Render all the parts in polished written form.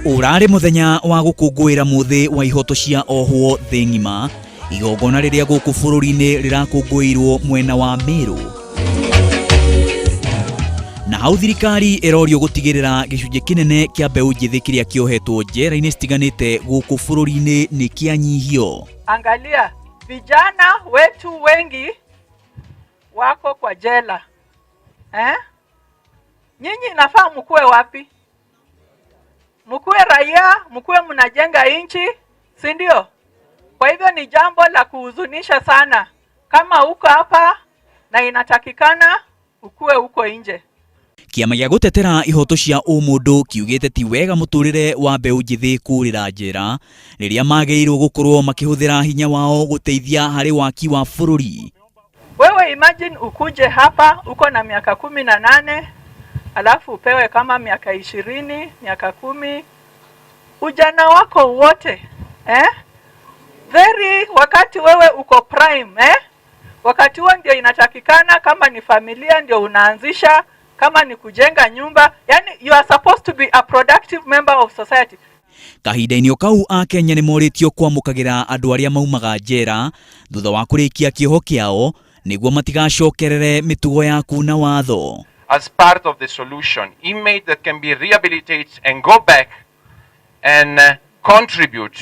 Urare muthenya wa gukungwira muthi wa ihoto cia ohwo thi ngima, igongona riria guku bururi-ini rirakungwirwo mwena wa Meru. Na hau thirikari irorio gutigirira gicunji kinene kia mbeu njithi kiria kiohetwo njera-ini citiganite guku bururi-ini ni kianyihio. Angalia, vijana wetu wengi wako kwa jela. Nyinyi inafaa mkuwe wapi? Mkuwe raia, mkuwe mnajenga nchi, si ndio? Kwa hivyo ni jambo la kuhuzunisha sana kama uko hapa na inatakikana ukuwe uko nje. Kiama gia gutetera ihoto cia umundu kiugite ti wega muturire wa mbeu njithi kurira njera riria magirwo gukorwo makihuthira hinya wao guteithia hari waki wa bururi. Wewe imagine ukuje hapa uko na miaka 18 alafu upewe kama miaka 20, miaka 10, ujana wako wote wakati wewe uko prime wakati huo ndio inatakikana, kama ni familia ndio unaanzisha, kama ni kujenga nyumba, yani you are supposed to be a productive member of society. Kahinda-ini kau a Kenya ni moritio kwamukagira andu aria maumaga njera thutha wa kurikia kioho kiao niguo matigacokerere mitugo ya kuna watho. As part of the solution, inmates that can be rehabilitated and go back and contribute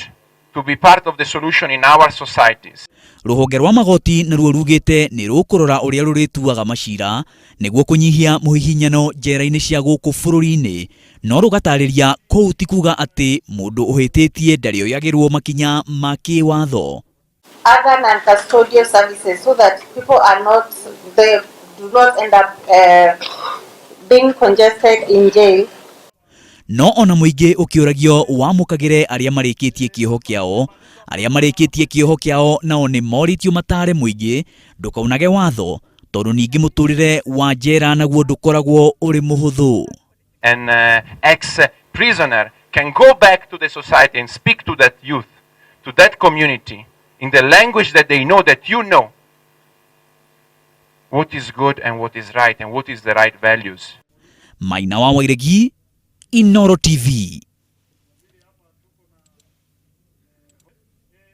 to be part of the solution in our societies. Ruhonge rwa magoti naruo rugite ni rukurora uria rurituaga macira niguo kunyihia muhihinyano njera-ini cia guku bururi-ini, no rugatariria kou ti kuga ati mundu uhititie ndari oyagirwo makinya ma kiwatho. Other non-custodial services so that people are not, they do not end up being congested in jail. No ona muingi ukiuragio wamukagire aria marikitie kioho kiao nao ni moritio matare muingi ndukaunage watho tondu ningi muturire wa njera naguo ndukoragwo uri muhuthu. An ex-prisoner can go back to the society and speak to that youth, to that community, in the language that they know, that you know what is good and what is right and what is the right values. Maina wa Wairegi, Inooro TV.